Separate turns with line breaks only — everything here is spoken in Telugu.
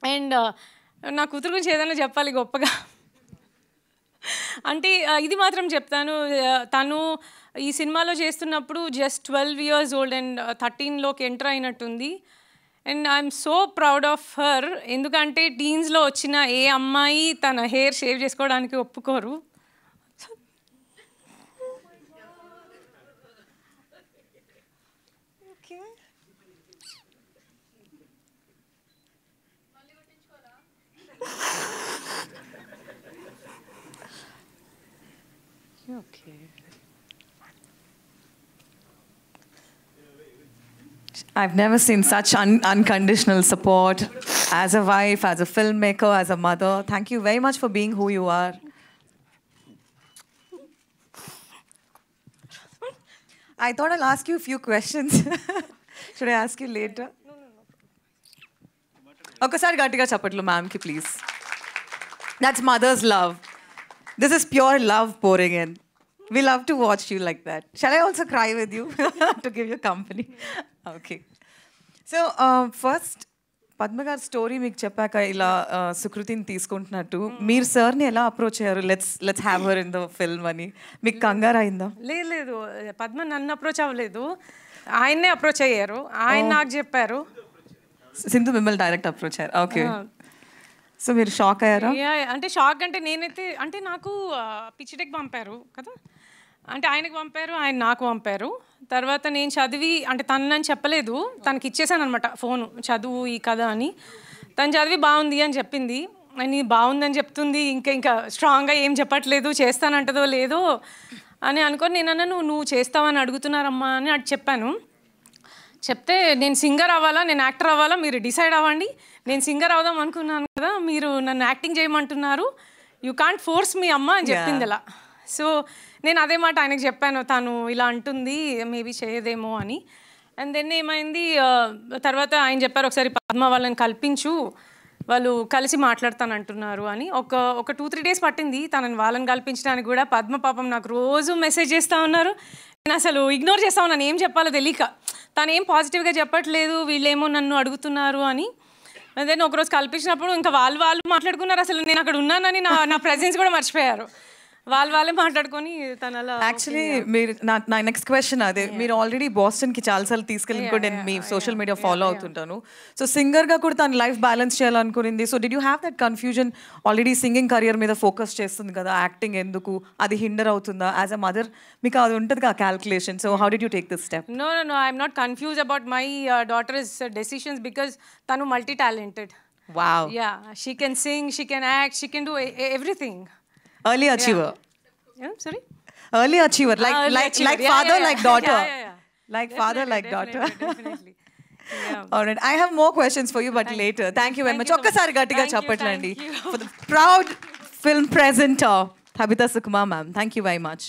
అండ్ నా కూతురు గురించి ఏదైనా చెప్పాలి గొప్పగా అంటే ఇది మాత్రం చెప్తాను, తను ఈ సినిమాలో చేస్తున్నప్పుడు జస్ట్ 12 years old అండ్ 13లోకి ఎంటర్ అయినట్టుంది. And I'm so proud of her. ఎందుకంటే టీన్స్లో వచ్చిన ఏ అమ్మాయి తన హెయిర్ షేవ్ చేసుకోవడానికి ఒప్పుకోరు. Okay.
I've never seen such unconditional support as a wife, as a filmmaker, as a mother. Thank you very much for being who you are. I thought I'll ask you a few questions. Should I ask you later? No. Okasari gattiga chappatlu ma'am ki please. That's mother's love. This is pure love pouring in. We love to watch you like that. Shall I also cry with you to give you company? Okay. So, first, Padma garu story meeku cheppaka ila Sukritini తీసుకుంటున్నట్టు మీరు సార్ని ఎలా అప్రోచ్ అయ్యారు? Let's have her in the film అని మీకు కంగారు అయిందా?
లేదు, పద్మ నన్ను అప్రోచ్ అవ్వలేదు, ఆయన్నే అప్రోచ్ అయ్యారు. ఆయన నాకు చెప్పారు.
సింధు మిమ్మల్ని డైరెక్ట్ అప్రోచ్ అయ్యారు. ఓకే. సో మీరు షాక్ అయ్యారా?
అంటే షాక్ అంటే నేనైతే అంటే నాకు పిచ్చిటెక్ పంపారు కదా, అంటే ఆయనకు పంపారు, ఆయన నాకు పంపారు. తర్వాత నేను చదివి అంటే తను చెప్పలేదు, తనకి ఇచ్చేసాను అనమాట ఫోను, చదువు ఈ కథ అని. తను చదివి బాగుంది అని చెప్పింది. అని బాగుందని చెప్తుంది, ఇంకా స్ట్రాంగ్గా ఏం చెప్పట్లేదు, చేస్తానంటదో లేదో అని అనుకొని నేను అన్నాను, నువ్వు చేస్తావని అడుగుతున్నారమ్మా అని అటు చెప్పాను. చెప్తే నేను సింగర్ అవ్వాలా, నేను యాక్టర్ అవ్వాలా, మీరు డిసైడ్ అవ్వండి. నేను సింగర్ అవుదాం అనుకున్నాను కదా, మీరు నన్ను యాక్టింగ్ చేయమంటున్నారు, యూ కాంట్ ఫోర్స్ మీ అమ్మ అని చెప్పింది ఇలా. సో నేను అదే మాట ఆయనకు చెప్పాను, తను ఇలా అంటుంది మేబీ చేయదేమో అని. అండ్ దెన్ ఏమైంది, తర్వాత ఆయన చెప్పారు ఒకసారి పద్మ వాళ్ళని కల్పించు, వాళ్ళు కలిసి మాట్లాడతానంటున్నారు అని. ఒక 2-3 days పట్టింది తనని వాళ్ళని కల్పించడానికి కూడా. పద్మ పాపం నాకు రోజు మెసేజ్ చేస్తూ ఉన్నారు, నేను అసలు ఇగ్నోర్ చేస్తా ఉన్నాను, ఏం చెప్పాలో తెలియక. తను ఏం పాజిటివ్గా చెప్పట్లేదు, వీళ్ళేమో నన్ను అడుగుతున్నారు అని. దెన్ ఒకరోజు కల్పించినప్పుడు ఇంకా వాళ్ళు మాట్లాడుకున్నారు, అసలు నేను అక్కడ ఉన్నానని నా ప్రెజెన్స్ కూడా మర్చిపోయారు. వాళ్ళే మాట్లాడుకొని తన అలా.
యాక్చువల్లీ మీరు నా నెక్స్ట్ క్వశ్చన్ అదే, మీరు ఆల్రెడీ బాస్టన్కి చాలాసార్లు తీసుకెళ్ళి కూడా నేను మీ సోషల్ మీడియా ఫాలో అవుతుంటాను. సో సింగర్గా కూడా తను లైఫ్ బ్యాలెన్స్ చేయాలనుకునింది. So did you have that confusion? Already singing career మీద ఫోకస్ చేస్తుంది కదా, యాక్టింగ్ ఎందుకు, అది హిండర్ అవుతుందా? యాజ్ అ మదర్ మీకు అది ఉంటుంది కదా calculation. So how did you take this step?
No, I'm not confuse about my daughter's decisions because తను multi talented.
Wow.
Yeah, she can sing, she can act, she can do everything.
Early achiever.
Yeah, sorry?
Early achiever, like father, like daughter. Like father, like daughter.
Definitely. Yeah.
All right, I have more questions for you, but later. Thank you very much. Okkasari gattiga chappatlandi
Thank you.
for the proud film presenter, Tabitha Sukumar ma'am. Thank you very much.